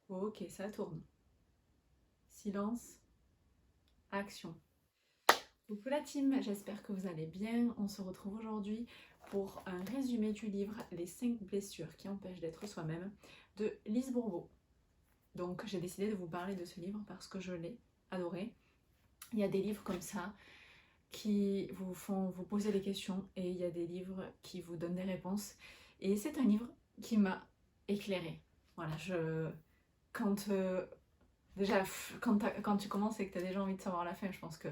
Ok, ça tourne. Silence, action. Coucou la team, j'espère que vous allez bien. On se retrouve aujourd'hui pour un résumé du livre Les 5 blessures qui empêchent d'être soi-même de Lise Bourbeau. Donc j'ai décidé de vous parler de ce livre parce que je l'ai adoré. Il y a des livres comme ça qui vous font vous poser des questions et il y a des livres qui vous donnent des réponses. Et c'est un livre qui m'a éclairée. Voilà, quand déjà quand tu commences et que tu as déjà envie de savoir la fin, je pense que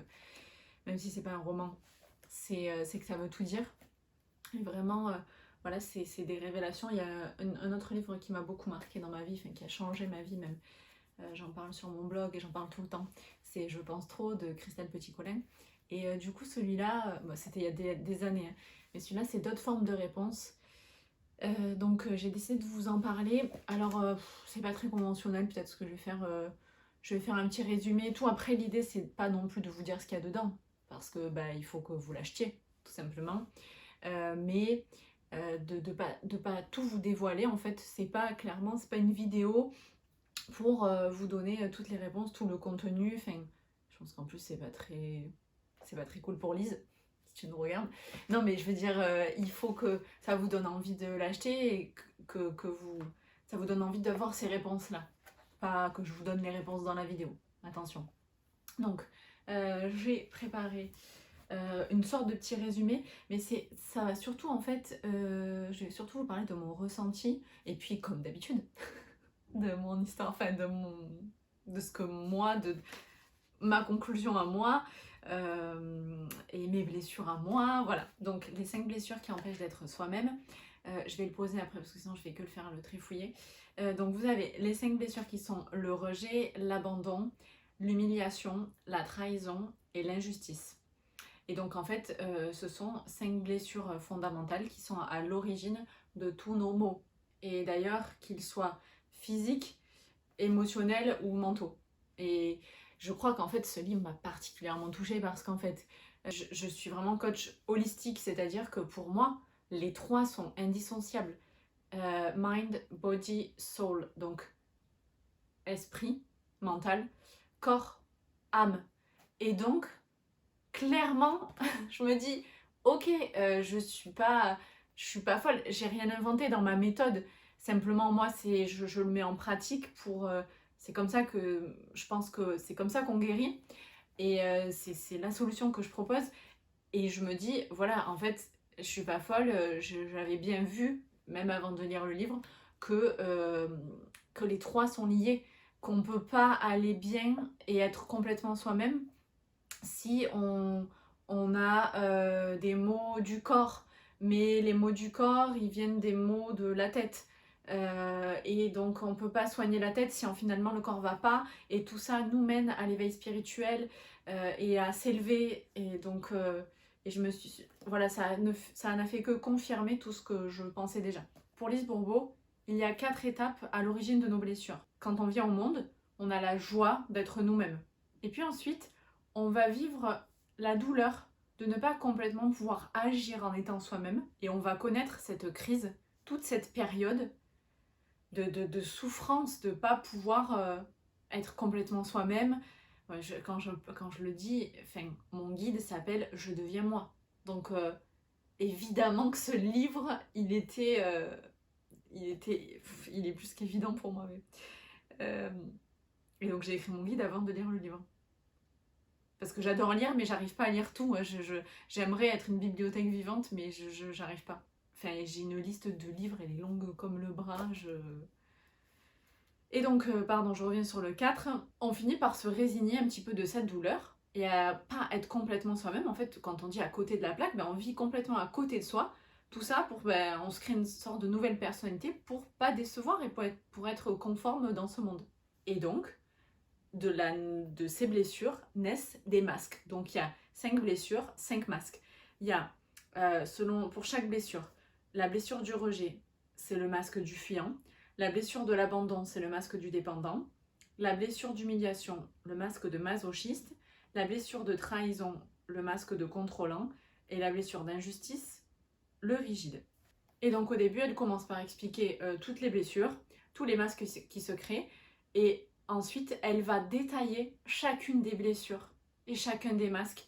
même si c'est pas un roman, c'est que ça veut tout dire. Et vraiment, voilà, c'est des révélations. Il y a un autre livre qui m'a beaucoup marqué dans ma vie, enfin, qui a changé ma vie même. J'en parle sur mon blog et j'en parle tout le temps. C'est Je pense trop de Christelle Petit-Colin. Et du coup, celui-là, c'était il y a des années, hein, mais celui-là, c'est d'autres formes de réponses. Donc j'ai décidé de vous en parler. Alors, c'est pas très conventionnel, peut-être ce que je vais faire un petit résumé et tout. Après, l'idée, c'est pas non plus de vous dire ce qu'il y a dedans, parce que il faut que vous l'achetiez, tout simplement. Mais de pas tout vous dévoiler, en fait, c'est pas une vidéo pour vous donner toutes les réponses, tout le contenu. Enfin, je pense qu'en plus, c'est pas très cool pour Lise, si tu nous regardes. Non, mais je veux dire, il faut que ça vous donne envie de l'acheter et ça vous donne envie d'avoir ces réponses-là. Pas que je vous donne les réponses dans la vidéo. Attention. Donc, j'ai préparé une sorte de petit résumé, mais ça va surtout en fait, je vais surtout vous parler de mon ressenti, et puis comme d'habitude, de mon histoire, enfin de ce que moi, de ma conclusion à moi, et mes blessures à moi, voilà. Donc les 5 blessures qui empêchent d'être soi-même. Je vais le poser après parce que sinon je vais que le faire le trifouiller. Donc vous avez les 5 blessures qui sont le rejet, l'abandon, l'humiliation, la trahison et l'injustice. Et donc en fait, ce sont 5 blessures fondamentales qui sont à l'origine de tous nos maux. Et d'ailleurs, qu'ils soient physiques, émotionnels ou mentaux. Et je crois qu'en fait, ce livre m'a particulièrement touchée parce qu'en fait, je suis vraiment coach holistique, c'est-à-dire que pour moi, les 3 sont indissociables. Mind, body, soul. Donc, esprit, mental, corps, âme. Et donc, clairement, je me dis, ok, je suis pas folle, j'ai rien inventé dans ma méthode. Simplement, moi, je le mets en pratique pour. C'est comme ça que je pense que c'est comme ça qu'on guérit. Et c'est la solution que je propose. Et je me dis, voilà, en fait, je suis pas folle. J'avais bien vu, même avant de lire le livre, que, euh, que les 3 sont liés. Qu'on peut pas aller bien et être complètement soi-même si on a des maux du corps, mais les maux du corps, ils viennent des maux de la tête. Et donc on ne peut pas soigner la tête si finalement le corps va pas. Et tout ça nous mène à l'éveil spirituel et à s'élever. Et donc, et je me suis, voilà, ça n'a fait que confirmer tout ce que je pensais déjà. Pour Lise Bourbeau, il y a 4 étapes à l'origine de nos blessures. Quand on vient au monde, on a la joie d'être nous-mêmes. Et puis ensuite, on va vivre la douleur de ne pas complètement pouvoir agir en étant soi-même. Et on va connaître cette crise, toute cette période de souffrance, de ne pas pouvoir être complètement soi-même. Ouais, quand je le dis, enfin, mon guide s'appelle Je deviens moi. Donc évidemment que ce livre, il est plus qu'évident pour moi. Mais, euh, et donc j'ai écrit mon guide avant de lire le livre. Parce que j'adore lire, mais j'arrive pas à lire tout. J'aimerais être une bibliothèque vivante, mais j'arrive pas. Enfin, j'ai une liste de livres, elle est longue comme le bras. Et donc, pardon, je reviens sur le 4. On finit par se résigner un petit peu de cette douleur et à pas être complètement soi-même. En fait, quand on dit à côté de la plaque, on vit complètement à côté de soi. Tout ça pour, on se crée une sorte de nouvelle personnalité pour pas décevoir et pour être conforme dans ce monde. Et donc, de ces blessures naissent des masques. Donc il y a 5 blessures, 5 masques. Il y a, pour chaque blessure, la blessure du rejet, c'est le masque du fuyant. La blessure de l'abandon, c'est le masque du dépendant. La blessure d'humiliation, le masque de masochiste. La blessure de trahison, le masque de contrôlant. Et la blessure d'injustice, le rigide. Et donc au début, elle commence par expliquer toutes les blessures, tous les masques qui se créent, Et ensuite, elle va détailler chacune des blessures et chacun des masques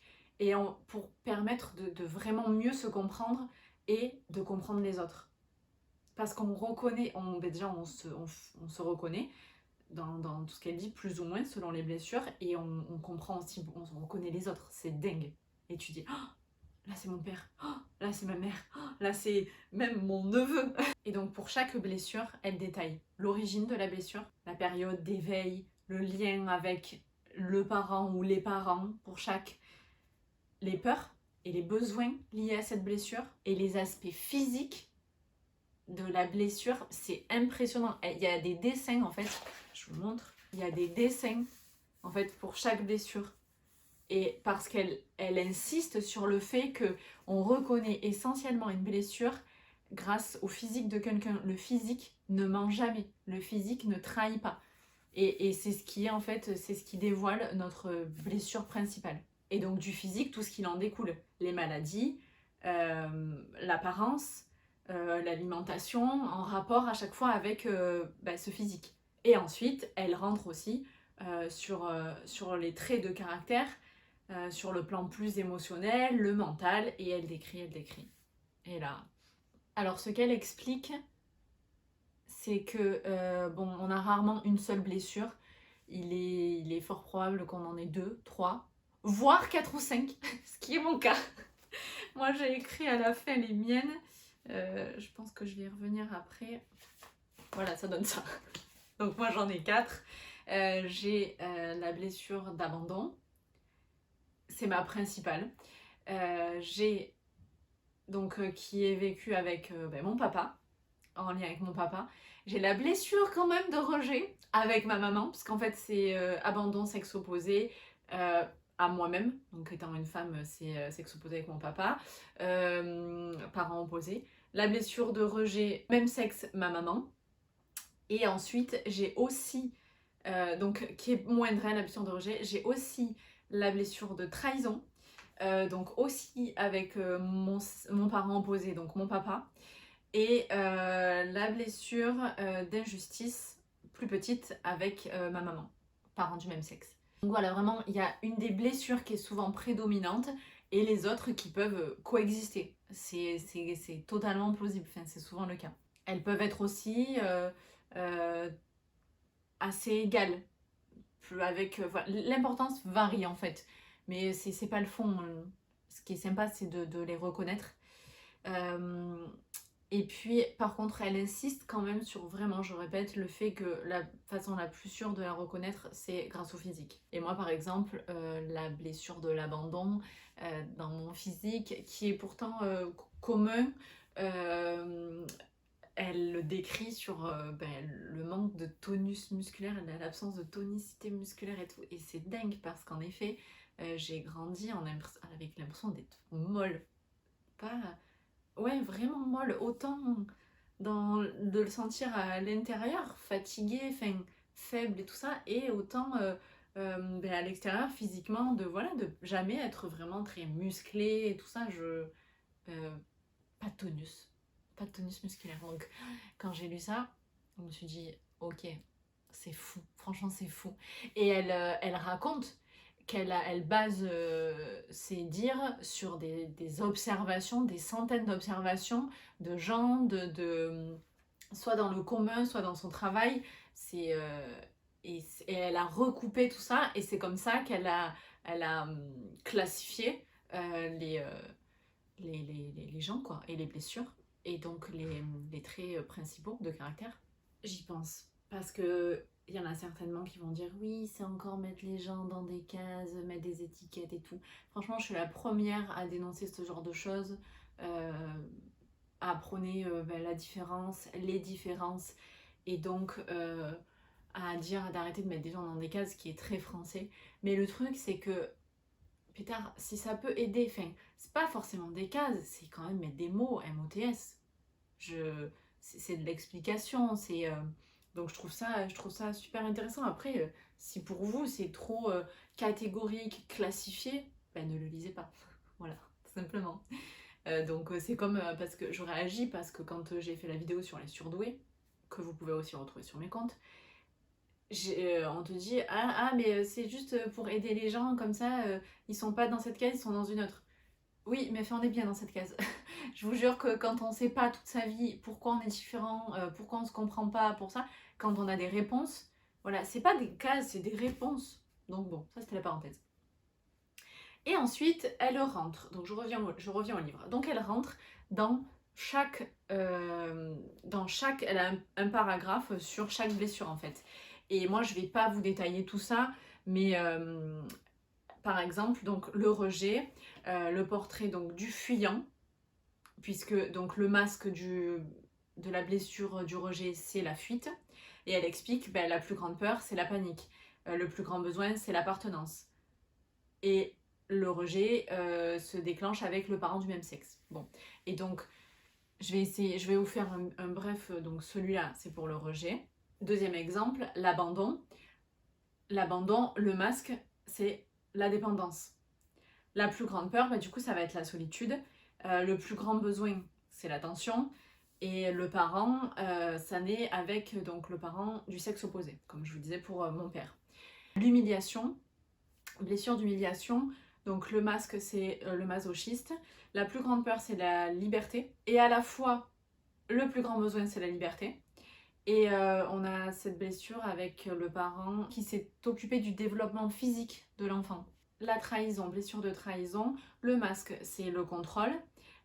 pour permettre de vraiment mieux se comprendre et de comprendre les autres. Parce qu'on reconnaît, déjà on se reconnaît dans tout ce qu'elle dit, plus ou moins, selon les blessures, et on comprend aussi, on reconnaît les autres, c'est dingue. Et tu dis, oh, là c'est mon père, oh, là c'est ma mère, oh, là c'est même mon neveu. Et donc pour chaque blessure, elle détaille l'origine de la blessure, la période d'éveil, le lien avec le parent ou les parents pour chaque, les peurs et les besoins liés à cette blessure, et les aspects physiques de la blessure. C'est impressionnant. Il y a des dessins en fait, je vous montre, il y a des dessins en fait pour chaque blessure. Et parce qu'elle insiste sur le fait que on reconnaît essentiellement une blessure grâce au physique de quelqu'un. Le physique ne ment jamais, le physique ne trahit pas. Et c'est ce qui est en fait, c'est ce qui dévoile notre blessure principale. Et donc du physique, tout ce qu'il en découle. Les maladies, l'apparence, l'alimentation, en rapport à chaque fois avec ce physique. Et ensuite, elle rentre aussi sur les traits de caractère, sur le plan plus émotionnel, le mental, et elle décrit. Et là... Alors ce qu'elle explique, c'est que, on a rarement une seule blessure. Il est fort probable qu'on en ait 2, 3, voire 4 ou 5, ce qui est mon cas. Moi, j'ai écrit à la fin les miennes. Je pense que je vais y revenir après. Voilà, ça donne ça. Donc moi, j'en ai 4. J'ai la blessure d'abandon. C'est ma principale. J'ai donc qui est vécue avec mon papa, en lien avec mon papa. J'ai la blessure quand même de rejet avec ma maman, parce qu'en fait c'est abandon, sexe opposé à moi-même, donc étant une femme c'est sexe opposé avec mon papa, parents opposés. La blessure de rejet, même sexe, ma maman. Et ensuite j'ai aussi, donc qui est moindre, la blessure de rejet, j'ai aussi la blessure de trahison, donc aussi avec mon parent opposé, donc mon papa. Et la blessure d'injustice plus petite avec ma maman, parents du même sexe. Donc voilà, vraiment, il y a une des blessures qui est souvent prédominante et les autres qui peuvent coexister. C'est totalement plausible, enfin, c'est souvent le cas. Elles peuvent être aussi euh, assez égales. Avec, voilà, l'importance varie en fait, mais c'est pas le fond. Ce qui est sympa, c'est de les reconnaître. Et puis, par contre, elle insiste quand même sur, vraiment, je répète, le fait que la façon la plus sûre de la reconnaître, c'est grâce au physique. Et moi, par exemple, la blessure de l'abandon dans mon physique, qui est pourtant commun, elle le décrit sur le manque de tonus musculaire, l'absence de tonicité musculaire et tout. Et c'est dingue parce qu'en effet, j'ai grandi avec l'impression d'être molle. Pas... Ouais, vraiment molle. Autant de le sentir à l'intérieur, fatiguée, faible et tout ça, et autant à l'extérieur, physiquement, de jamais être vraiment très musclée et tout ça. Euh, pas de tonus. Pas de tonus musculaire. Donc, quand j'ai lu ça, je me suis dit, ok, c'est fou. Franchement, c'est fou. Et elle raconte elle base ses dires sur des observations, des centaines d'observations de gens, soit dans le commun, soit dans son travail. Et elle a recoupé tout ça, et c'est comme ça elle a classifié les gens, quoi, et les blessures, et donc les traits principaux de caractère. J'y pense, parce que il y en a certainement qui vont dire oui, c'est encore mettre les gens dans des cases, mettre des étiquettes et tout. Franchement, je suis la première à dénoncer ce genre de choses, à prôner la différence, les différences, et donc à dire d'arrêter de mettre des gens dans des cases, qui est très français. Mais le truc, c'est que pétard, si ça peut aider, enfin, c'est pas forcément des cases, c'est quand même mettre des mots, MOTS. C'est de l'explication, donc je trouve ça super intéressant. Après, si pour vous c'est trop catégorique, classifié, ben ne le lisez pas. Voilà, tout simplement. Donc c'est comme parce que je réagis parce que quand j'ai fait la vidéo sur les surdoués, que vous pouvez aussi retrouver sur mes comptes, On te dit mais c'est juste pour aider les gens comme ça, ils sont pas dans cette case, ils sont dans une autre. Oui, mais on est bien dans cette case. Je vous jure que quand on sait pas toute sa vie pourquoi on est différent, pourquoi on se comprend pas pour ça, quand on a des réponses, voilà, c'est pas des cases, c'est des réponses. Donc bon, ça c'était la parenthèse. Et ensuite, elle rentre. Donc je reviens au livre. Donc elle rentre dans chaque, elle a un paragraphe sur chaque blessure en fait. Et moi je vais pas vous détailler tout ça, mais par exemple donc le rejet, le portrait donc du fuyant, puisque donc le masque de la blessure du rejet c'est la fuite, et elle explique la plus grande peur c'est la panique, le plus grand besoin c'est l'appartenance. Et le rejet se déclenche avec le parent du même sexe. Bon, et donc je vais vous faire un bref, donc celui-là c'est pour le rejet. Deuxième exemple, l'abandon. L'abandon, le masque, c'est la dépendance. La plus grande peur, du coup ça va être la solitude. Le plus grand besoin, c'est l'attention. Et le parent, ça naît avec donc le parent du sexe opposé, comme je vous disais pour mon père. L'humiliation, blessure d'humiliation. Donc le masque, c'est le masochiste. La plus grande peur, c'est la liberté. Et à la fois, le plus grand besoin, c'est la liberté. Et on a cette blessure avec le parent qui s'est occupé du développement physique de l'enfant. La trahison, blessure de trahison. Le masque, c'est le contrôle.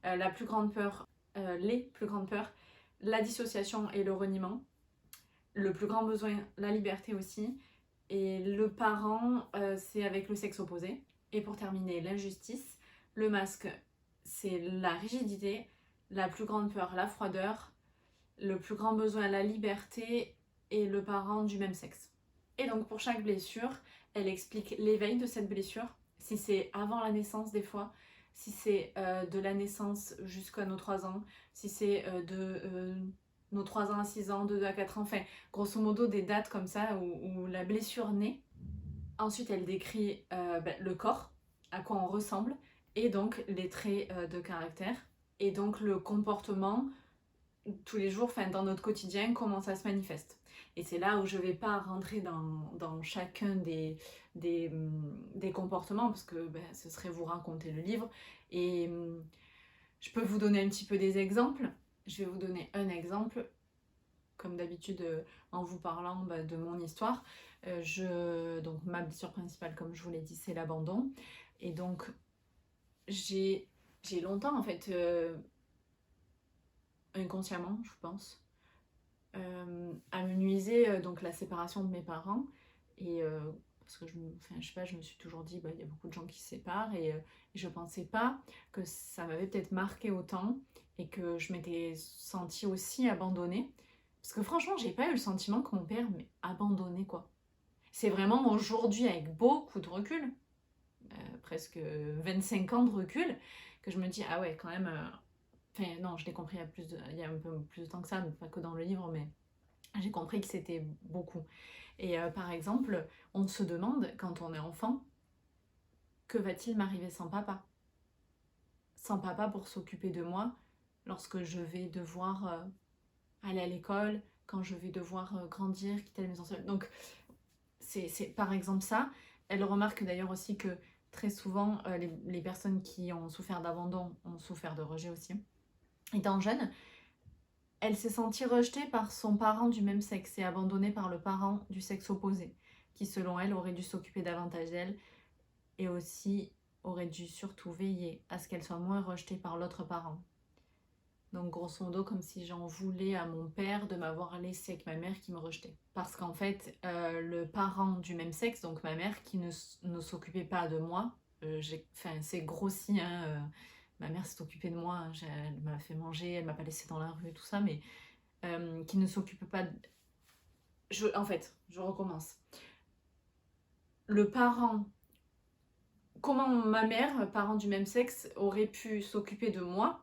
La plus grande peur, les plus grandes peurs, la dissociation et le reniement. Le plus grand besoin, la liberté aussi. Et le parent, c'est avec le sexe opposé. Et pour terminer, l'injustice. Le masque, c'est la rigidité. La plus grande peur, la froideur. Le plus grand besoin, la liberté. Et le parent du même sexe. Et donc pour chaque blessure, elle explique l'éveil de cette blessure. Si c'est avant la naissance des fois, si c'est de la naissance jusqu'à nos 3 ans, si c'est de nos 3 ans à 6 ans, de 2 à 4 ans, enfin grosso modo des dates comme ça où la blessure naît. Ensuite elle décrit le corps, à quoi on ressemble, et donc les traits de caractère, et donc le comportement tous les jours, dans notre quotidien, comment ça se manifeste. Et c'est là où je ne vais pas rentrer dans chacun des comportements, parce que ce serait vous raconter le livre. Et je peux vous donner un petit peu des exemples. Je vais vous donner un exemple, comme d'habitude, en vous parlant de mon histoire. Donc ma blessure principale, comme je vous l'ai dit, c'est l'abandon. Et donc, j'ai longtemps, en fait, inconsciemment, je pense, à me nuiser donc la séparation de mes parents. Et parce que je sais pas, je me suis toujours dit il y a beaucoup de gens qui se séparent, et je pensais pas que ça m'avait peut-être marqué autant et que je m'étais sentie aussi abandonnée, parce que franchement j'ai pas eu le sentiment que mon père m'ait abandonnée quoi. C'est vraiment aujourd'hui avec beaucoup de recul, presque 25 ans de recul, que je me dis ah ouais quand même, enfin non je l'ai compris il y a un peu plus de temps que ça, pas que dans le livre, mais j'ai compris que c'était beaucoup. Et par exemple, on se demande, quand on est enfant, que va-t-il m'arriver sans papa? Sans papa pour s'occuper de moi lorsque je vais devoir aller à l'école, quand je vais devoir grandir, quitter la maison seule. Donc, c'est par exemple ça. Elle remarque d'ailleurs aussi que très souvent, les personnes qui ont souffert d'abandon ont souffert de rejet aussi. Étant jeune, elle s'est sentie rejetée par son parent du même sexe et abandonnée par le parent du sexe opposé, qui selon elle aurait dû s'occuper davantage d'elle et aussi aurait dû surtout veiller à ce qu'elle soit moins rejetée par l'autre parent. Donc grosso modo comme si j'en voulais à mon père de m'avoir laissé avec ma mère qui me rejetait. Parce qu'en fait, le parent du même sexe, donc ma mère qui ne s'occupait pas de moi, c'est grossi, hein, ma mère s'est occupée de moi, hein, elle m'a fait manger, elle m'a pas laissé dans la rue, tout ça, mais qui ne s'occupe pas de... En fait, je recommence. Le parent... Comment ma mère, parent du même sexe, aurait pu s'occuper de moi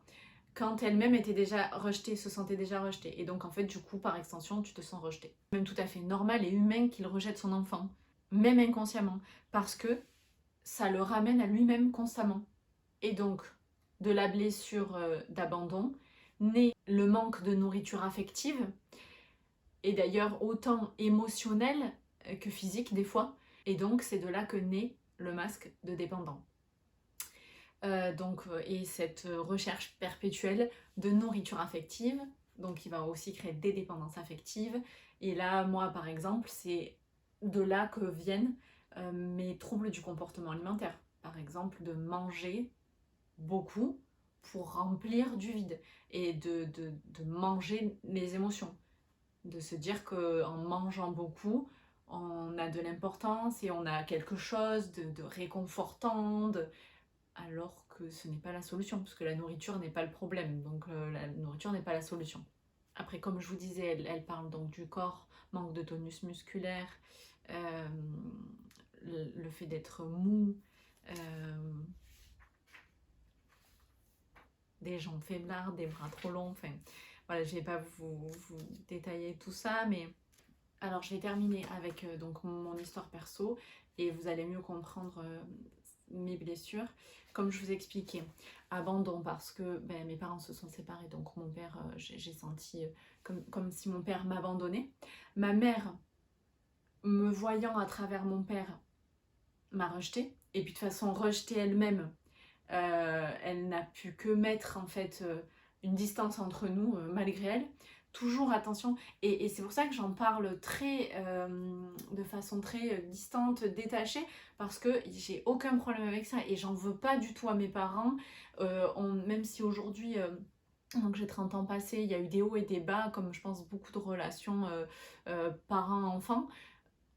quand elle-même était déjà rejetée, se sentait déjà rejetée. Et donc en fait, du coup, par extension, tu te sens rejetée. Même tout à fait normal et humain qu'il rejette son enfant, même inconsciemment, parce que ça le ramène à lui-même constamment. Et donc, de la blessure d'abandon, naît le manque de nourriture affective, et d'ailleurs autant émotionnelle que physique des fois. Et donc c'est de là que naît le masque de dépendant. Et cette recherche perpétuelle de nourriture affective, donc il va aussi créer des dépendances affectives. Et là, moi par exemple, c'est de là que viennent mes troubles du comportement alimentaire. Par exemple, de manger beaucoup pour remplir du vide et de manger les émotions. De se dire qu'en mangeant beaucoup, on a de l'importance et on a quelque chose de réconfortant, alors que ce n'est pas la solution, parce que la nourriture n'est pas le problème, donc la nourriture n'est pas la solution. Après, comme je vous disais, elle parle donc du corps, manque de tonus musculaire, euh, le fait d'être mou, des jambes faiblardes, des bras trop longs, enfin voilà, je vais pas vous détailler tout ça, mais alors je vais terminer avec donc mon histoire perso et vous allez mieux comprendre mes blessures. Comme je vous expliquais, abandon parce que mes parents se sont séparés, donc mon père, j'ai senti comme si mon père m'abandonnait. Ma mère, me voyant à travers mon père, m'a rejetée, et puis de façon rejetée elle-même, elle n'a pu que mettre en fait une distance entre nous malgré elle. Toujours attention, et c'est pour ça que j'en parle de façon très distante, détachée, parce que j'ai aucun problème avec ça et j'en veux pas du tout à mes parents. Même si aujourd'hui, donc j'ai 30 ans passés, il y a eu des hauts et des bas, comme je pense beaucoup de relations parents-enfants.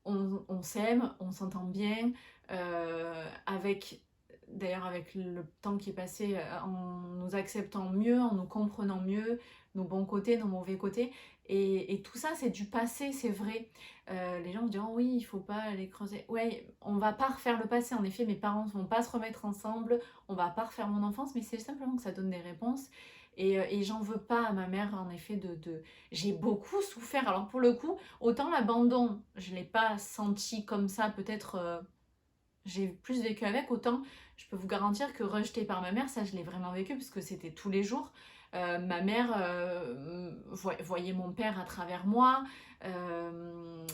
On s'aime, on s'entend bien, avec d'ailleurs avec le temps qui est passé, en nous acceptant mieux, en nous comprenant mieux, nos bons côtés, nos mauvais côtés. Et tout ça, c'est du passé, c'est vrai. Les gens me diront, oui, il faut pas les creuser. Ouais, on va pas refaire le passé, en effet, mes parents vont pas se remettre ensemble, on va pas refaire mon enfance, mais c'est simplement que ça donne des réponses. Et j'en veux pas à ma mère, en effet, J'ai beaucoup souffert. Alors pour le coup, autant l'abandon, je l'ai pas senti comme ça, peut-être j'ai plus vécu avec, autant je peux vous garantir que rejeté par ma mère, ça je l'ai vraiment vécu parce que c'était tous les jours. Ma mère voyait mon père à travers moi. Euh,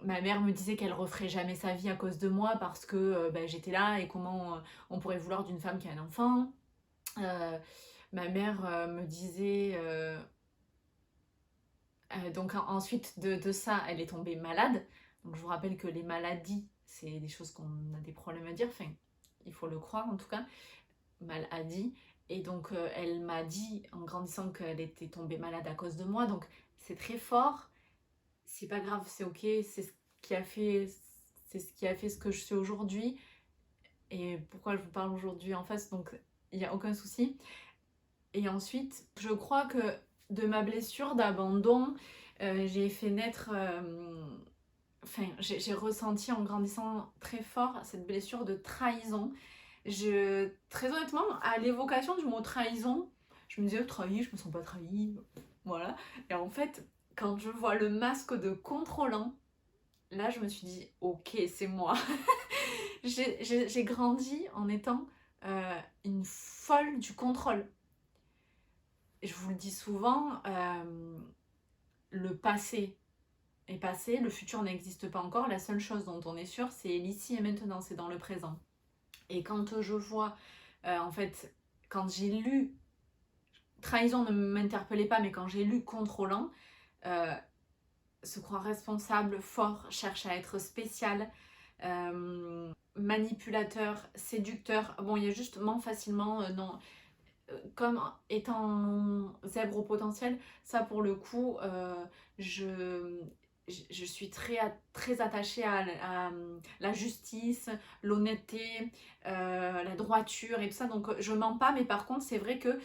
Ma mère me disait qu'elle referait jamais sa vie à cause de moi parce que j'étais là et comment on pourrait vouloir d'une femme qui a un enfant. Euh, Ma mère me disait donc ensuite de ça, elle est tombée malade. Donc je vous rappelle que les maladies, c'est des choses qu'on a des problèmes à dire. Enfin, il faut le croire en tout cas. Maladie. Et donc elle m'a dit en grandissant qu'elle était tombée malade à cause de moi. Donc c'est très fort. C'est pas grave, c'est ok. C'est ce qui a fait ce que je suis aujourd'hui. Et pourquoi je vous parle aujourd'hui en face. Donc il n'y a aucun souci. Et ensuite, je crois que de ma blessure d'abandon, j'ai fait naître. J'ai ressenti en grandissant très fort cette blessure de trahison. Très honnêtement, à l'évocation du mot trahison, je me disais trahi, je me sens pas trahie. Voilà. Et en fait, quand je vois le masque de contrôlant, là, je me suis dit, ok, c'est moi. J'ai grandi en étant une folle du contrôle. Je vous le dis souvent, le passé est passé, le futur n'existe pas encore, la seule chose dont on est sûr, c'est l'ici et maintenant, c'est dans le présent. Et quand je vois, en fait, quand j'ai lu, trahison ne m'interpellait pas, mais quand j'ai lu contrôlant, euh, se croire responsable, fort, cherche à être spécial, manipulateur, séducteur, bon, il y a justement facilement, non, comme étant zèbre au potentiel, ça pour le coup, je suis très attachée à la justice, l'honnêteté, la droiture et tout ça. Donc je mens pas, mais par contre c'est vrai que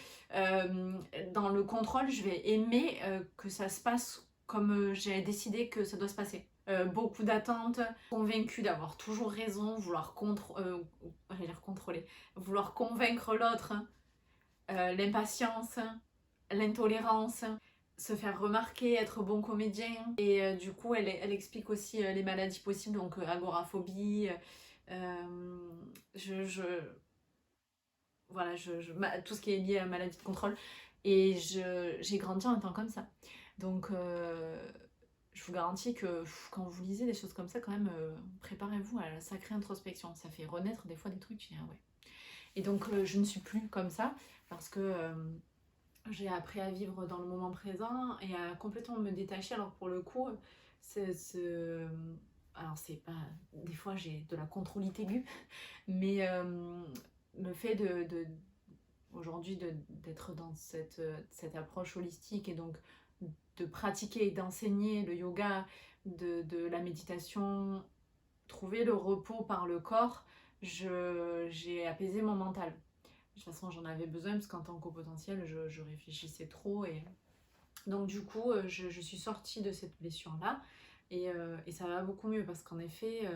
dans le contrôle, je vais aimer que ça se passe comme j'ai décidé que ça doit se passer. Beaucoup d'attentes, convaincue d'avoir toujours raison, contrôler, vouloir convaincre l'autre, l'impatience, l'intolérance, se faire remarquer, être bon comédien. Et du coup, elle explique aussi les maladies possibles, donc agoraphobie, je, voilà, tout ce qui est lié à maladie de contrôle. Et j'ai grandi en étant comme ça. Donc, je vous garantis que quand vous lisez des choses comme ça, quand même, préparez-vous à la sacrée introspection. Ça fait renaître des fois des trucs, tu dis, ah ouais. Et donc, je ne suis plus comme ça parce que j'ai appris à vivre dans le moment présent et à complètement me détacher. Alors, pour le coup, alors, c'est pas. Des fois, j'ai de la contrôlite aiguë, mais le fait aujourd'hui d'être dans cette approche holistique et donc de pratiquer et d'enseigner le yoga, de la méditation, trouver le repos par le corps, j'ai apaisé mon mental. De toute façon, j'en avais besoin parce qu'en tant qu'au potentiel, je réfléchissais trop. Et donc, du coup, je suis sortie de cette blessure-là. Et ça va beaucoup mieux parce qu'en effet,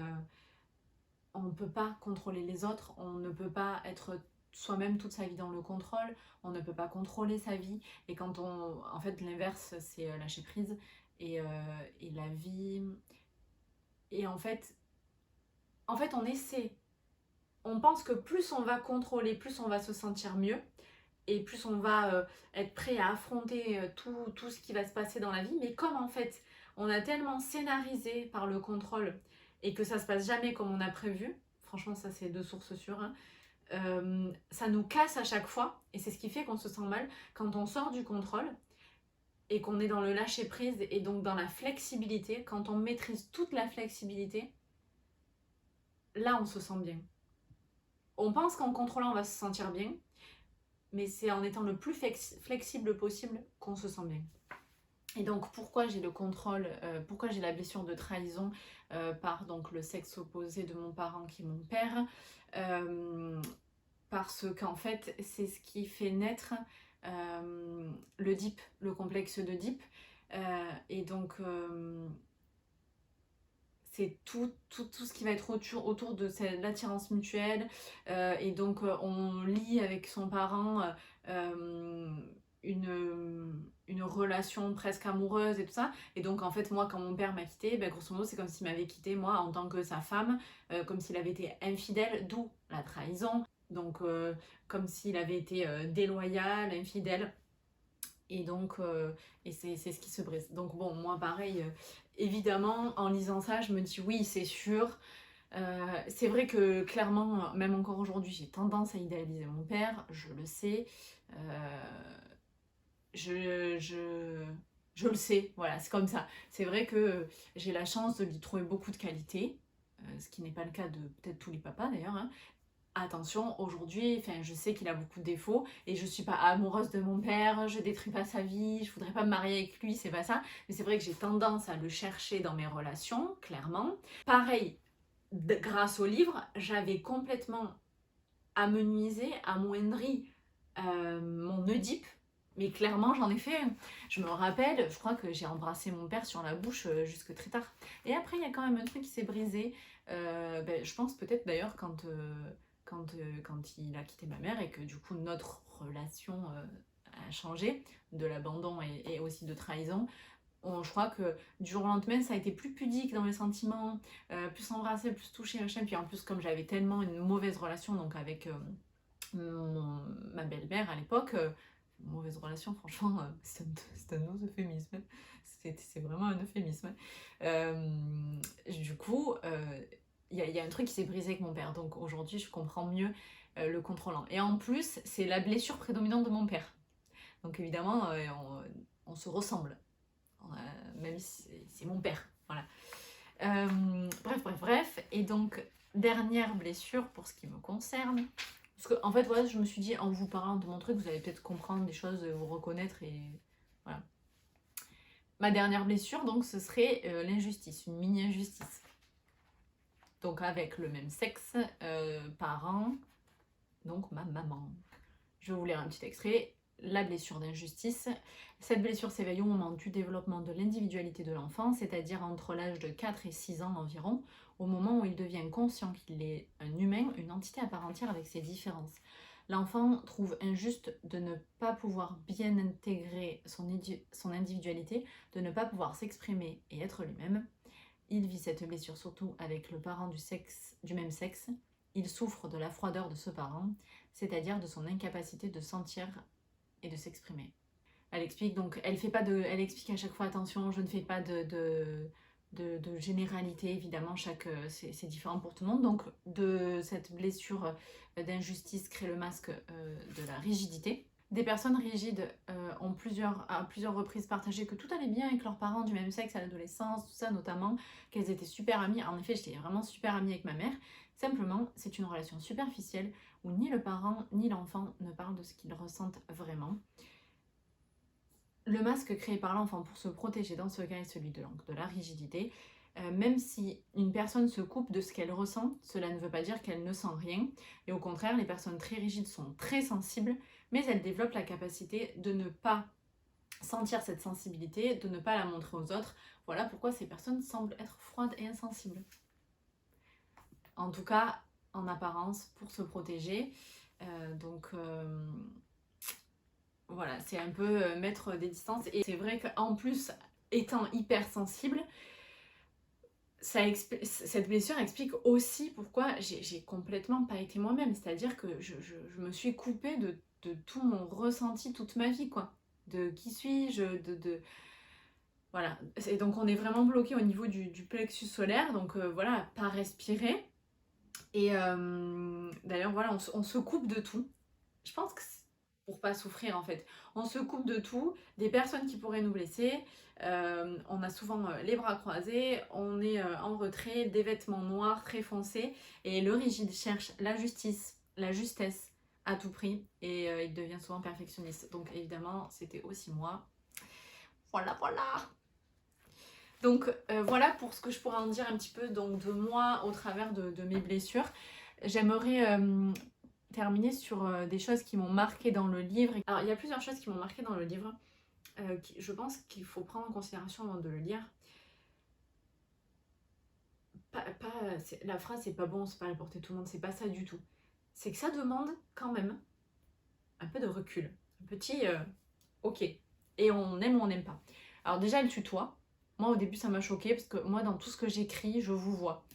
on ne peut pas contrôler les autres, on ne peut pas être soi-même toute sa vie dans le contrôle, on ne peut pas contrôler sa vie. Et quand on. En fait, l'inverse, c'est lâcher prise. Et la vie. Et en fait, on essaie. On pense que plus on va contrôler, plus on va se sentir mieux. Et plus on va être prêt à affronter tout ce qui va se passer dans la vie. Mais comme en fait, on a tellement scénarisé par le contrôle et que ça se passe jamais comme on a prévu, franchement ça c'est de sources sûres, hein, ça nous casse à chaque fois et c'est ce qui fait qu'on se sent mal quand on sort du contrôle et qu'on est dans le lâcher prise et donc dans la flexibilité. Quand on maîtrise toute la flexibilité, là on se sent bien. On pense qu'en contrôlant on va se sentir bien, mais c'est en étant le plus flexible possible qu'on se sent bien. Et donc pourquoi j'ai le contrôle, pourquoi j'ai la blessure de trahison par donc le sexe opposé de mon parent qui est mon père, parce qu'en fait c'est ce qui fait naître le complexe d'Oedipe, et donc c'est tout ce qui va être autour de l'attirance mutuelle. Et donc on lie avec son parent une relation presque amoureuse et tout ça. Et donc en fait moi quand mon père m'a quittée, ben, grosso modo c'est comme s'il m'avait quittée moi en tant que sa femme, comme s'il avait été infidèle, d'où la trahison. Donc comme s'il avait été déloyal, infidèle. Et donc, et c'est ce qui se brise. Donc bon, moi pareil, évidemment, en lisant ça, je me dis oui, c'est sûr. C'est vrai que clairement, même encore aujourd'hui, j'ai tendance à idéaliser mon père, je le sais. Je le sais, voilà, c'est comme ça. C'est vrai que j'ai la chance de lui trouver beaucoup de qualités, ce qui n'est pas le cas de peut-être tous les papas d'ailleurs, hein. Attention, aujourd'hui, enfin, je sais qu'il a beaucoup de défauts et je suis pas amoureuse de mon père, je détruis pas sa vie, je voudrais pas me marier avec lui, c'est pas ça. Mais c'est vrai que j'ai tendance à le chercher dans mes relations, clairement. Pareil, grâce au livre, j'avais complètement amenuisé, amoindri mon Oedipe. Mais clairement, j'en ai fait. Je me rappelle, je crois que j'ai embrassé mon père sur la bouche jusque très tard. Et après, il y a quand même un truc qui s'est brisé. Je pense peut-être d'ailleurs quand il a quitté ma mère et que du coup notre relation a changé de l'abandon et aussi de trahison. Je crois que du jour au lendemain ça a été plus pudique dans les sentiments, plus embrasser, plus toucher, machin. Puis en plus comme j'avais tellement une mauvaise relation donc avec ma belle-mère à l'époque, mauvaise relation franchement, c'est un euphémisme. C'est vraiment un euphémisme. Du coup, il y a un truc qui s'est brisé avec mon père. Donc aujourd'hui, je comprends mieux le contrôlant. Et en plus, c'est la blessure prédominante de mon père. Donc évidemment, on se ressemble. Même si c'est mon père. Voilà. Bref. Et donc, dernière blessure pour ce qui me concerne. Parce que, en fait, voilà, je me suis dit, en vous parlant de mon truc, vous allez peut-être comprendre des choses, vous reconnaître et voilà. Ma dernière blessure, donc, ce serait l'injustice, une mini-injustice. Donc, avec le même sexe, parent, donc ma maman. Je vais vous lire un petit extrait. La blessure d'injustice. Cette blessure s'éveille au moment du développement de l'individualité de l'enfant, c'est-à-dire entre l'âge de 4 et 6 ans environ, au moment où il devient conscient qu'il est un humain, une entité à part entière avec ses différences. L'enfant trouve injuste de ne pas pouvoir bien intégrer son individualité, de ne pas pouvoir s'exprimer et être lui-même. Il vit cette blessure surtout avec le parent du même sexe. Il souffre de la froideur de ce parent, c'est-à-dire de son incapacité de sentir et de s'exprimer. Elle explique, donc elle explique à chaque fois, attention, je ne fais pas de généralité, évidemment, c'est différent pour tout le monde. Donc de cette blessure d'injustice crée le masque de la rigidité. Des personnes rigides ont à plusieurs reprises partagé que tout allait bien avec leurs parents du même sexe à l'adolescence, tout ça notamment, qu'elles étaient super amies. En effet, j'étais vraiment super amie avec ma mère. Simplement, c'est une relation superficielle où ni le parent ni l'enfant ne parlent de ce qu'ils ressentent vraiment. Le masque créé par l'enfant pour se protéger dans ce cas est celui de la rigidité. Même si une personne se coupe de ce qu'elle ressent, cela ne veut pas dire qu'elle ne sent rien. Et au contraire, les personnes très rigides sont très sensibles, mais elles développent la capacité de ne pas sentir cette sensibilité, de ne pas la montrer aux autres. Voilà pourquoi ces personnes semblent être froides et insensibles. En tout cas, en apparence, pour se protéger. Voilà, c'est un peu mettre des distances. Et c'est vrai qu'en plus, étant hypersensible, cette blessure explique aussi pourquoi j'ai complètement pas été moi-même. C'est-à-dire que je me suis coupée de tout mon ressenti toute ma vie, quoi. De qui suis-je, voilà. Et donc on est vraiment bloqué au niveau du plexus solaire. Donc voilà, pas respirer. Et d'ailleurs, voilà, on se coupe de tout. Je pense que c'est pour pas souffrir en fait. On se coupe de tout, des personnes qui pourraient nous blesser. On a souvent les bras croisés, on est en retrait, des vêtements noirs très foncés. Et le rigide cherche la justice, la justesse à tout prix. Et il devient souvent perfectionniste. Donc évidemment, c'était aussi moi. Voilà, voilà. Donc voilà pour ce que je pourrais en dire un petit peu donc, de moi au travers de mes blessures. J'aimerais terminer sur des choses qui m'ont marqué dans le livre. Alors il y a plusieurs choses qui m'ont marqué dans le livre. Je pense qu'il faut prendre en considération avant de le lire. La phrase c'est pas bon, c'est pas à la portée de tout le monde, c'est pas ça du tout. C'est que ça demande quand même un peu de recul. Un petit ok. Et on aime ou on n'aime pas. Alors déjà, elle tutoie. Moi, au début, ça m'a choquée parce que moi, dans tout ce que j'écris, je vous vois.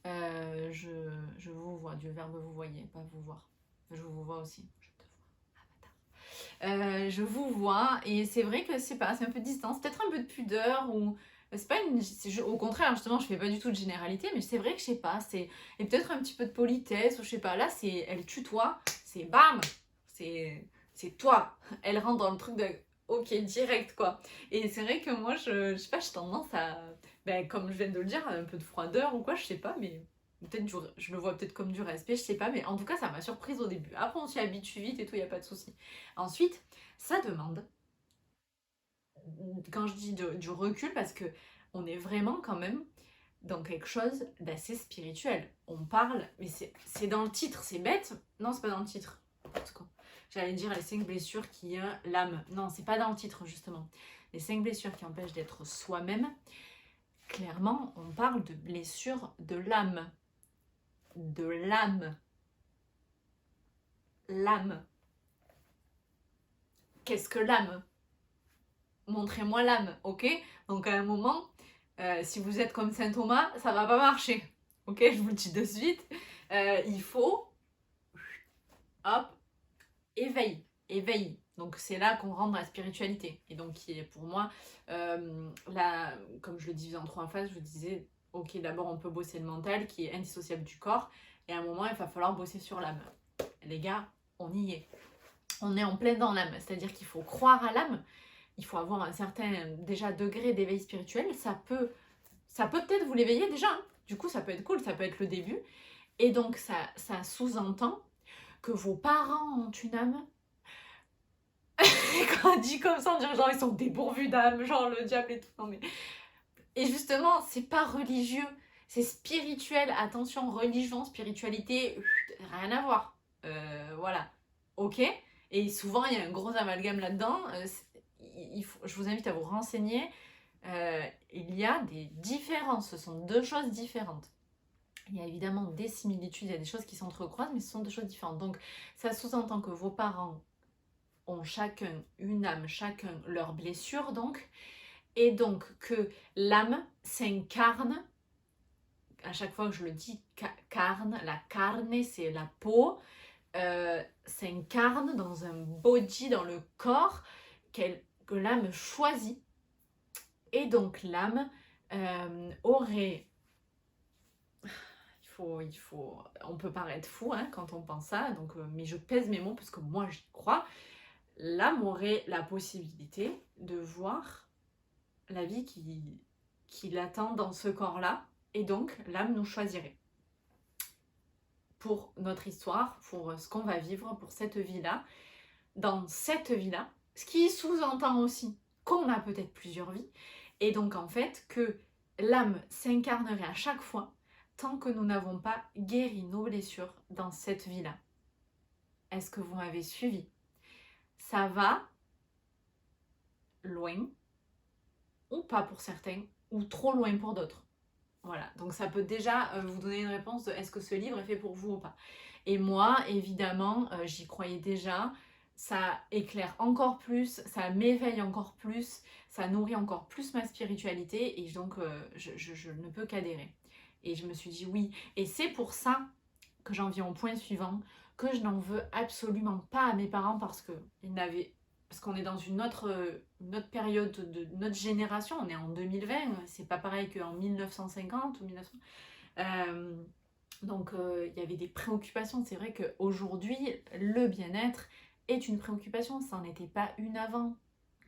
Je vous vois, du verbe vous voyez, pas vous voir. Je vous vois aussi. Je te vois. Je vous vois et c'est vrai que c'est un peu de distance, peut-être un peu de pudeur ou c'est pas au contraire justement je fais pas du tout de généralité mais c'est vrai que je sais pas et peut-être un petit peu de politesse ou je sais pas là c'est elle tutoie c'est bam c'est toi elle rentre dans le truc de ok direct quoi et c'est vrai que moi je sais pas j'ai tendance à comme je viens de le dire un peu de froideur ou quoi je sais pas mais peut-être je le vois peut-être comme du respect, je sais pas, mais en tout cas ça m'a surprise au début. Après on s'y habitue vite et tout, y a pas de souci. Ensuite, ça demande, quand je dis du recul, parce que on est vraiment quand même dans quelque chose d'assez spirituel. On parle, mais c'est dans le titre, c'est bête. Non, c'est pas dans le titre. J'allais dire les 5 blessures qui ont l'âme. Non, c'est pas dans le titre justement. Les 5 blessures qui empêchent d'être soi-même. Clairement, on parle de blessures de l'âme. De l'âme. L'âme. Qu'est-ce que l'âme? Montrez-moi l'âme, ok? Donc à un moment, si vous êtes comme Saint Thomas, ça va pas marcher. Ok, je vous le dis de suite. Il faut, hop, éveil. Donc c'est là qu'on rentre dans la spiritualité. Et donc qui est pour moi, comme je le disais en 3 phases, je vous disais, ok, d'abord on peut bosser le mental qui est indissociable du corps. Et à un moment, il va falloir bosser sur l'âme. Les gars, on y est. On est en plein dans l'âme. C'est-à-dire qu'il faut croire à l'âme. Il faut avoir un certain déjà degré d'éveil spirituel. Ça peut peut-être vous l'éveiller déjà. Hein. Du coup, ça peut être cool, ça peut être le début. Et donc, ça sous-entend que vos parents ont une âme. Et quand on dit comme ça, on dirait genre ils sont dépourvus d'âme, genre le diable et tout. Non, mais... Et justement, c'est pas religieux, c'est spirituel. Attention, religion, spiritualité, rien à voir. Voilà. Ok. Et souvent, il y a un gros amalgame là-dedans. Je vous invite à vous renseigner. Il y a des différences, ce sont 2 choses différentes. Il y a évidemment des similitudes, il y a des choses qui s'entrecroisent, mais ce sont 2 choses différentes. Donc ça sous-entend que vos parents ont chacun une âme, chacun leur blessure donc, et donc que l'âme s'incarne, à chaque fois que je le dis, carne, la carne c'est la peau, s'incarne dans un body, dans le corps, que l'âme choisit. Et donc l'âme aurait... On peut paraître fou hein, quand on pense ça, donc, mais je pèse mes mots parce que moi j'y crois. L'âme aurait la possibilité de voir la vie qui l'attend dans ce corps-là, et donc l'âme nous choisirait. Pour notre histoire, pour ce qu'on va vivre, pour cette vie-là, dans cette vie-là, ce qui sous-entend aussi qu'on a peut-être plusieurs vies, et donc en fait que l'âme s'incarnerait à chaque fois tant que nous n'avons pas guéri nos blessures dans cette vie-là. Est-ce que vous m'avez suivi? Ça va loin, ou pas pour certains, ou trop loin pour d'autres. Voilà, donc ça peut déjà vous donner une réponse de est-ce que ce livre est fait pour vous ou pas. Et moi, évidemment, j'y croyais déjà, ça éclaire encore plus, ça m'éveille encore plus, ça nourrit encore plus ma spiritualité, et donc je ne peux qu'adhérer. Et je me suis dit oui, et c'est pour ça que j'en viens au point suivant, que je n'en veux absolument pas à mes parents parce qu'on est dans une autre période de notre génération, on est en 2020, c'est pas pareil qu'en 1950 ou 1900. Donc il y avait des préoccupations, c'est vrai qu'aujourd'hui, le bien-être est une préoccupation, ça n'en était pas une avant,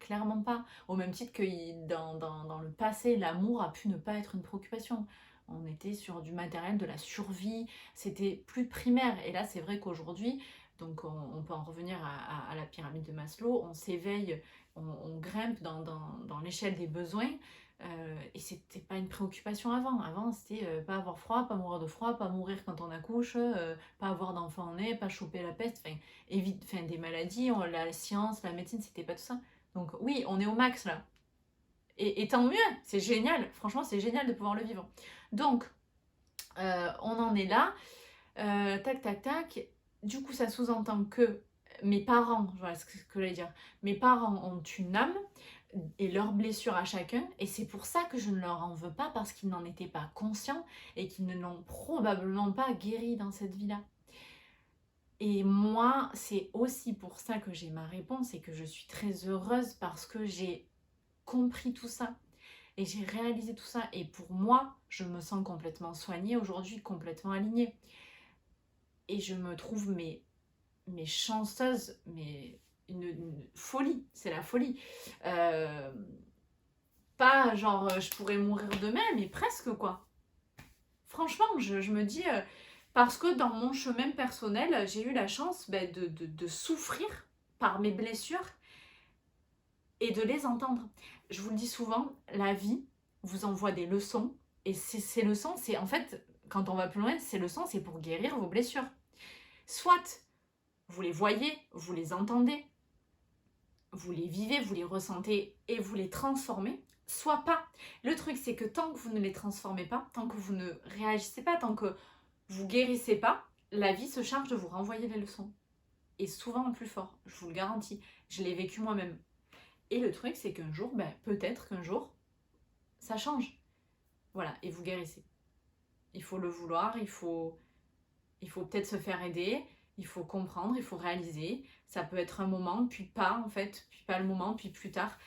clairement pas. Au même titre que dans le passé, l'amour a pu ne pas être une préoccupation. On était sur du matériel, de la survie, c'était plus primaire. Et là, c'est vrai qu'aujourd'hui, donc on peut en revenir à la pyramide de Maslow, on s'éveille, on grimpe dans l'échelle des besoins, et c'était pas une préoccupation avant. Avant, c'était pas avoir froid, pas mourir de froid, pas mourir quand on accouche, pas avoir d'enfant en nez, pas choper la peste, enfin des maladies, la science, la médecine, c'était pas tout ça. Donc oui, on est au max là. Et tant mieux, c'est génial, franchement c'est génial de pouvoir le vivre. Donc, on en est là, tac tac tac, du coup ça sous-entend que mes parents, voilà ce que j'allais dire, mes parents ont une âme et leurs blessures à chacun, et c'est pour ça que je ne leur en veux pas, parce qu'ils n'en étaient pas conscients et qu'ils ne l'ont probablement pas guéri dans cette vie-là. Et moi, c'est aussi pour ça que j'ai ma réponse et que je suis très heureuse, parce que j'ai compris tout ça et j'ai réalisé tout ça, et pour moi, je me sens complètement soignée aujourd'hui, complètement alignée. Et je me trouve mais chanceuse, mais une folie, c'est la folie. Pas genre je pourrais mourir demain, mais presque quoi. Franchement, je me dis, parce que dans mon chemin personnel, j'ai eu la chance de souffrir par mes blessures et de les entendre. Je vous le dis souvent, la vie vous envoie des leçons, et ces leçons, c'est en fait, quand on va plus loin, ces leçons, c'est pour guérir vos blessures. Soit vous les voyez, vous les entendez, vous les vivez, vous les ressentez et vous les transformez, soit pas. Le truc, c'est que tant que vous ne les transformez pas, tant que vous ne réagissez pas, tant que vous guérissez pas, la vie se charge de vous renvoyer les leçons. Et souvent en plus fort, je vous le garantis. Je l'ai vécu moi-même. Et le truc, c'est qu'un jour, peut-être qu'un jour, ça change. Voilà, et vous guérissez. Il faut le vouloir, il faut peut-être se faire aider, il faut comprendre, il faut réaliser. Ça peut être un moment, puis pas en fait, puis pas le moment, puis plus tard.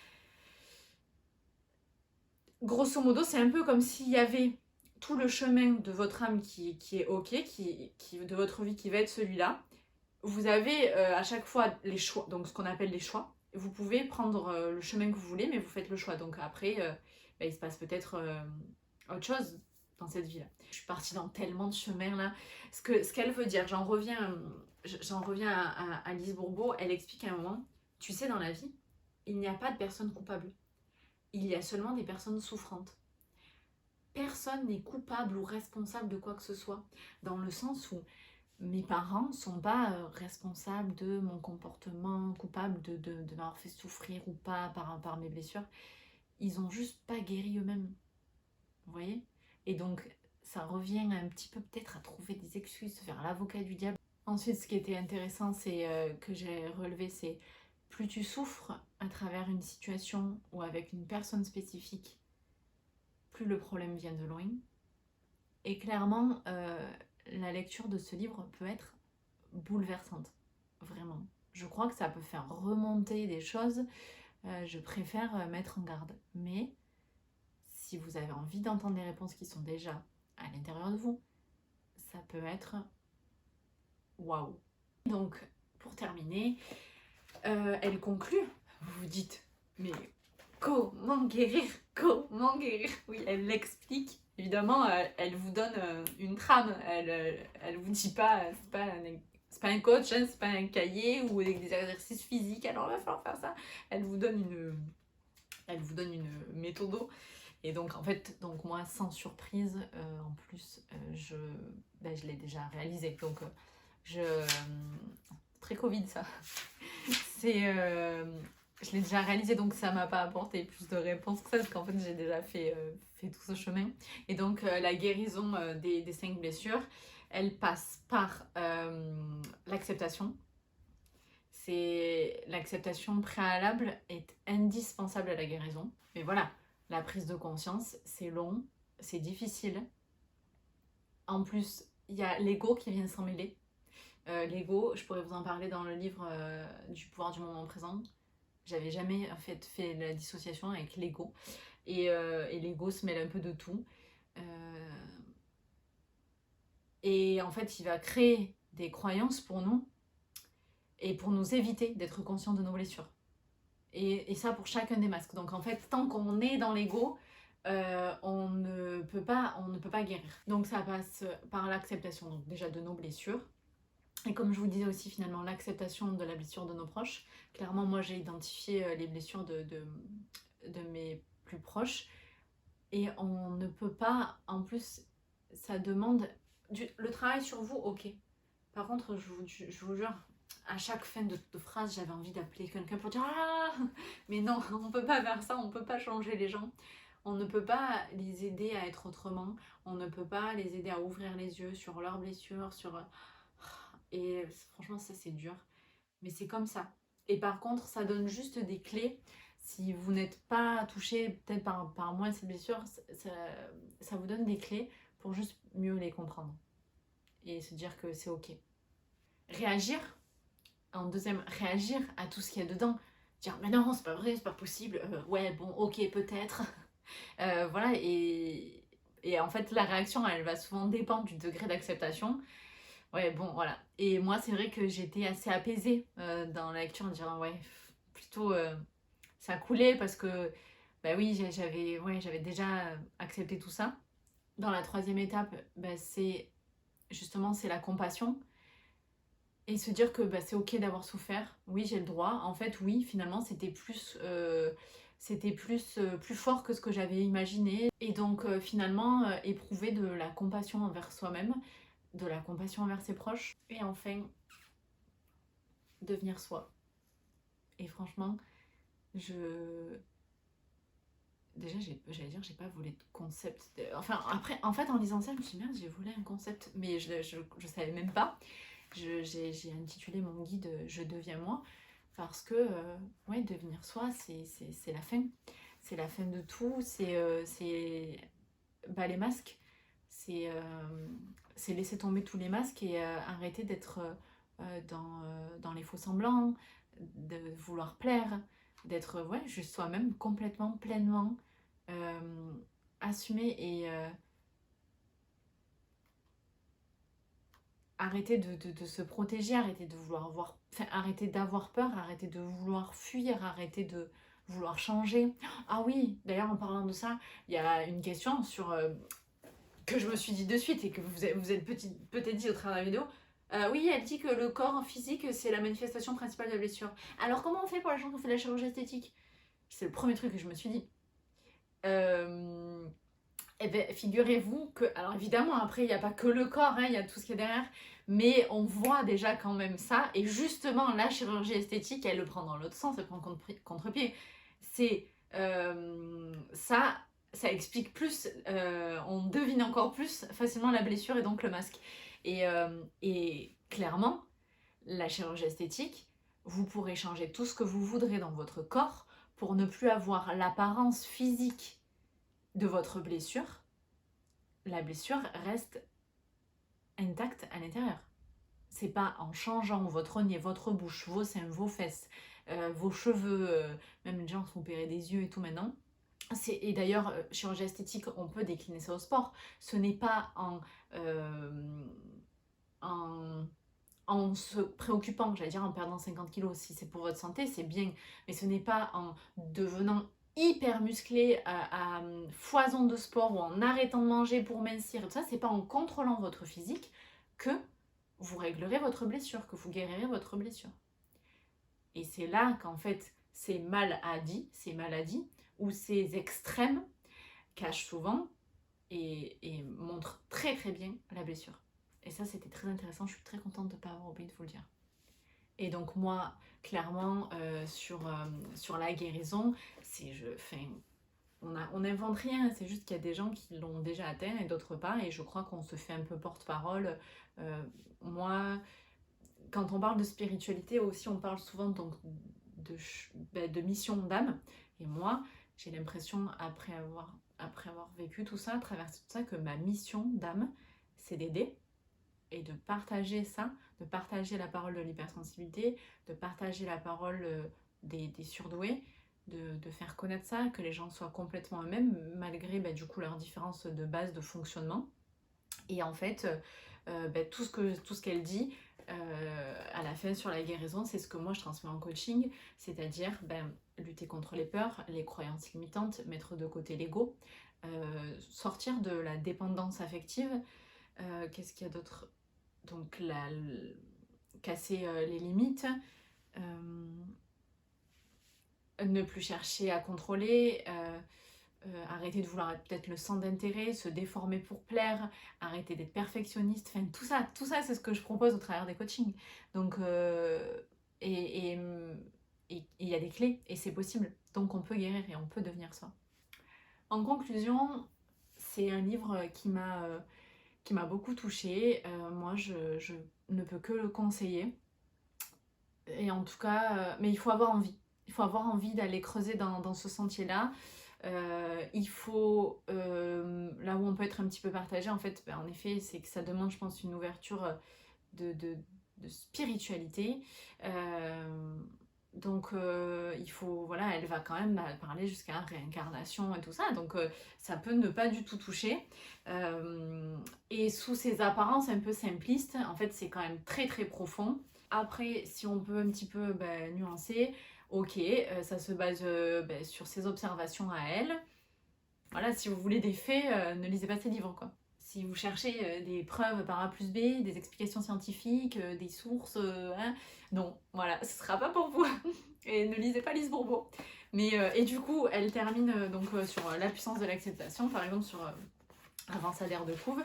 Grosso modo, c'est un peu comme s'il y avait tout le chemin de votre âme qui est ok, de votre vie qui va être celui-là. Vous avez à chaque fois les choix, donc ce qu'on appelle les choix. Vous pouvez prendre le chemin que vous voulez, mais vous faites le choix. Donc après, il se passe peut-être autre chose dans cette vie-là. Je suis partie dans tellement de chemins là. Ce qu'elle veut dire, j'en reviens à Lise Bourbeau. Elle explique à un moment, tu sais, dans la vie, il n'y a pas de personne coupable. Il y a seulement des personnes souffrantes. Personne n'est coupable ou responsable de quoi que ce soit. Dans le sens où mes parents ne sont pas responsables de mon comportement, coupables de m'avoir fait souffrir ou pas par mes blessures. Ils ont juste pas guéri eux-mêmes. Vous voyez? Et donc, ça revient un petit peu peut-être à trouver des excuses, faire l'avocat du diable. Ensuite, ce qui était intéressant, c'est que j'ai relevé, c'est plus tu souffres à travers une situation ou avec une personne spécifique, plus le problème vient de loin. Et clairement, la lecture de ce livre peut être bouleversante, vraiment. Je crois que ça peut faire remonter des choses je préfère mettre en garde. Mais si vous avez envie d'entendre des réponses qui sont déjà à l'intérieur de vous, ça peut être waouh. Donc, pour terminer, elle conclut. Vous vous dites, mais comment guérir? Comment guérir? Oui, elle l'explique. Évidemment, elle vous donne une trame. Elle vous dit pas, c'est pas un coach, hein, c'est pas un cahier ou des exercices physiques. Alors, il va falloir faire ça. Elle vous donne une méthode. Et donc, en fait, donc moi, sans surprise, en plus, je l'ai déjà réalisé. Donc, très Covid, ça. Je l'ai déjà réalisé, donc ça m'a pas apporté plus de réponses que ça, parce qu'en fait, j'ai déjà fait tout ce chemin. Et donc, la guérison des 5 blessures, elle passe par l'acceptation. L'acceptation préalable est indispensable à la guérison. Mais voilà, la prise de conscience, c'est long, c'est difficile. En plus, il y a l'ego qui vient s'en mêler. L'ego, je pourrais vous en parler dans le livre du pouvoir du moment présent. J'avais jamais fait la dissociation avec l'ego. Et l'ego se mêle un peu de tout. Et en fait, il va créer des croyances pour nous et pour nous éviter d'être conscients de nos blessures. Et ça pour chacun des masques. Donc en fait, tant qu'on est dans l'ego, on ne peut pas guérir. Donc ça passe par l'acceptation, donc déjà de nos blessures. Et comme je vous disais aussi finalement, l'acceptation de la blessure de nos proches. Clairement, moi j'ai identifié les blessures de mes plus proches. Et on ne peut pas, en plus, ça demande le travail sur vous, ok. Par contre, je vous jure, à chaque fin de phrase, j'avais envie d'appeler quelqu'un pour dire ah, mais non, on peut pas faire ça, on peut pas changer les gens. On ne peut pas les aider à être autrement. On ne peut pas les aider à ouvrir les yeux sur leurs blessures, et franchement, ça c'est dur. Mais c'est comme ça. Et par contre, ça donne juste des clés. Si vous n'êtes pas touché peut-être par moi ces blessures, ça vous donne des clés pour juste mieux les comprendre. Et se dire que c'est ok. Réagir, en deuxième, réagir à tout ce qu'il y a dedans. Dire mais non, c'est pas vrai, c'est pas possible. Ouais, bon, ok, peut-être. Voilà, et en fait, la réaction, elle va souvent dépendre du degré d'acceptation. Ouais, bon, voilà. Et moi, c'est vrai que j'étais assez apaisée dans la lecture en disant, ouais, plutôt, ça coulait parce que, bah oui, j'avais déjà accepté tout ça. Dans la troisième étape, bah, c'est la compassion et se dire que bah, c'est ok d'avoir souffert. Oui, j'ai le droit. En fait, oui, finalement, plus fort que ce que j'avais imaginé. Et donc, finalement, éprouver de la compassion envers soi-même, de la compassion envers ses proches. Et enfin, devenir soi. Et franchement, déjà, j'allais dire, j'ai pas volé de concept. Enfin, après, en fait, en lisant ça, je me suis dit, merde, j'ai volé un concept. Mais je savais même pas. J'ai intitulé mon guide Je deviens moi. Parce que, ouais, devenir soi, c'est la fin. C'est la fin de tout. Les masques. C'est laisser tomber tous les masques et arrêter d'être dans les faux semblants, de vouloir plaire, d'être juste soi-même complètement, pleinement assumé et arrêter de se protéger, arrêter de arrêter d'avoir peur, arrêter de vouloir fuir, arrêter de vouloir changer. Ah oui, d'ailleurs en parlant de ça, il y a une question que je me suis dit de suite et que vous êtes peut-être dit au travers de la vidéo. Oui, elle dit que le corps physique, c'est la manifestation principale de la blessure. Alors comment on fait pour les gens qui ont fait de la chirurgie esthétique? C'est le premier truc que je me suis dit. Eh bien, figurez-vous que, alors évidemment, après, il n'y a pas que le corps, hein, il y a tout ce qui est derrière, mais on voit déjà quand même ça, et justement, la chirurgie esthétique, elle le prend dans l'autre sens, elle prend contre-pied. C'est ça explique plus, on devine encore plus facilement la blessure et donc le masque. Et clairement, la chirurgie esthétique, vous pourrez changer tout ce que vous voudrez dans votre corps pour ne plus avoir l'apparence physique de votre blessure. La blessure reste intacte à l'intérieur. C'est pas en changeant votre nez, votre bouche, vos seins, vos fesses, vos cheveux, même les gens sont opérés des yeux et tout maintenant. Et d'ailleurs, chirurgie esthétique, on peut décliner ça au sport. Ce n'est pas en, en se préoccupant, j'allais dire en perdant 50 kilos, si c'est pour votre santé, c'est bien. Mais ce n'est pas en devenant hyper musclé à foison de sport ou en arrêtant de manger pour mincir. Tout ça, c'est pas en contrôlant votre physique que vous réglerez votre blessure, que vous guérirez votre blessure. Et c'est là qu'en fait, ces maladies ou ces extrêmes cachent souvent et montrent très très bien la blessure. Et ça, c'était très intéressant. Je suis très contente de ne pas avoir oublié de vous le dire. Et donc moi, clairement, sur la guérison, on n'invente rien. C'est juste qu'il y a des gens qui l'ont déjà atteint et d'autres pas. Et je crois qu'on se fait un peu porte-parole. Moi, quand on parle de spiritualité aussi, on parle souvent donc de mission d'âme. Et moi, j'ai l'impression, après avoir vécu tout ça, traversé tout ça, que ma mission d'âme, c'est d'aider et de partager ça, de partager la parole de l'hypersensibilité, de partager la parole des surdoués, de faire connaître ça, que les gens soient complètement eux-mêmes, malgré du coup leurs différences de base de fonctionnement. Et en fait, tout ce qu'elle dit à la fin sur la guérison, c'est ce que moi je transmets en coaching, c'est-à-dire lutter contre les peurs, les croyances limitantes, mettre de côté l'ego, sortir de la dépendance affective. Qu'est-ce qu'il y a d'autre? Donc casser les limites, ne plus chercher à contrôler, arrêter de vouloir être peut-être le centre d'intérêt, se déformer pour plaire, arrêter d'être perfectionniste, enfin tout ça c'est ce que je propose au travers des coachings. Donc et il y a des clés et c'est possible, donc on peut guérir et on peut devenir soi. En conclusion, c'est un livre qui m'a beaucoup touchée. Moi je ne peux que le conseiller. Et en tout cas, mais il faut avoir envie. Il faut avoir envie d'aller creuser dans ce sentier-là. Il faut, là où on peut être un petit peu partagé, en fait, en effet, c'est que ça demande, je pense, une ouverture de spiritualité. Donc, il faut, voilà, elle va quand même parler jusqu'à réincarnation et tout ça. Donc, ça peut ne pas du tout toucher. Et sous ces apparences un peu simplistes, en fait, c'est quand même très, très profond. Après, si on peut un petit peu nuancer, ok, ça se base sur ses observations à elle. Voilà, si vous voulez des faits, ne lisez pas ces livres, quoi. Si vous cherchez des preuves par A plus B, des explications scientifiques, des sources, non, voilà, ce sera pas pour vous. Et ne lisez pas Lise Bourbeau. Mais, et du coup, elle termine sur la puissance de l'acceptation, par exemple sur Avant sa de couve.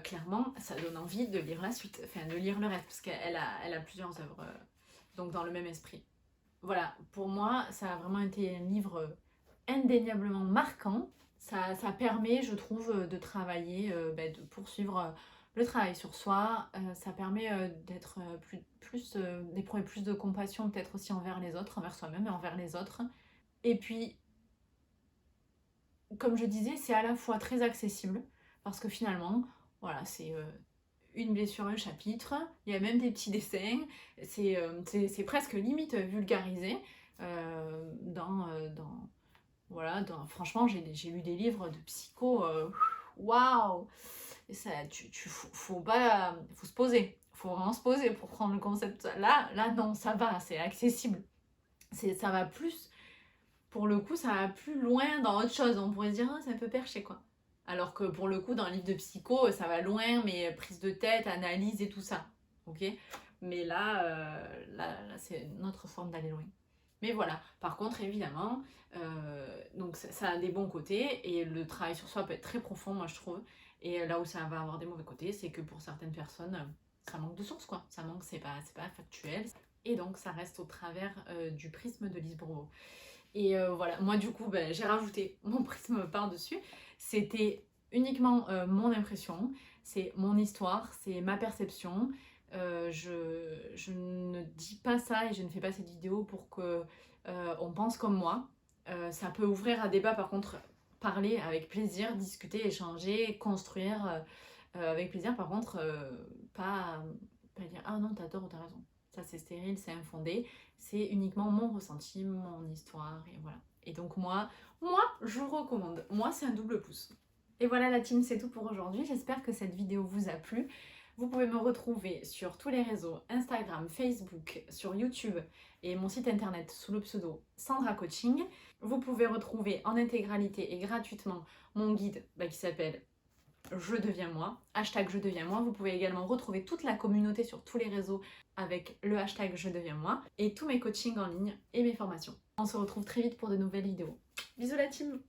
Clairement, ça donne envie de lire la suite, enfin de lire le reste, parce qu'elle a plusieurs œuvres donc dans le même esprit. Voilà, pour moi, ça a vraiment été un livre indéniablement marquant. Ça permet, je trouve, de travailler, de poursuivre le travail sur soi. Ça permet d'être d'éprouver plus de compassion, peut-être aussi envers les autres, envers soi-même et envers les autres. Et puis, comme je disais, c'est à la fois très accessible, parce que finalement, voilà, c'est une blessure, un chapitre, il y a même des petits dessins, c'est presque limite vulgarisé voilà, franchement, j'ai lu des livres de psycho, waouh! Faut se poser, faut vraiment se poser pour prendre le concept. Là, non, ça va, c'est accessible. Ça va plus, pour le coup, ça va plus loin dans autre chose. On pourrait se dire, ah, c'est un peu perché, quoi. Alors que pour le coup, dans un livre de psycho, ça va loin, mais prise de tête, analyse et tout ça. Ok? Mais là, c'est une autre forme d'aller loin. Mais voilà, par contre, évidemment, donc ça a des bons côtés et le travail sur soi peut être très profond, moi je trouve. Et là où ça va avoir des mauvais côtés, c'est que pour certaines personnes, ça manque de source, quoi. Ça manque, c'est pas factuel. Et donc, ça reste au travers du prisme de Lise Bourbeau. Et voilà, moi du coup, j'ai rajouté mon prisme par-dessus. C'était uniquement mon impression, c'est mon histoire, c'est ma perception. Je ne dis pas ça et je ne fais pas cette vidéo pour que on pense comme moi. Ça peut ouvrir à débat, par contre, parler avec plaisir, discuter, échanger, construire avec plaisir. Par contre, pas pas dire ah non t'as tort ou t'as raison. Ça c'est stérile, c'est infondé, c'est uniquement mon ressenti, mon histoire et voilà. Et donc moi je vous recommande, moi c'est un double pouce. Et voilà la team, c'est tout pour aujourd'hui, j'espère que cette vidéo vous a plu. Vous pouvez me retrouver sur tous les réseaux, Instagram, Facebook, sur YouTube et mon site internet sous le pseudo Sandra Coaching. Vous pouvez retrouver en intégralité et gratuitement mon guide qui s'appelle Je deviens moi, hashtag Je deviens moi. Vous pouvez également retrouver toute la communauté sur tous les réseaux avec le hashtag Je deviens moi et tous mes coachings en ligne et mes formations. On se retrouve très vite pour de nouvelles vidéos. Bisous la team!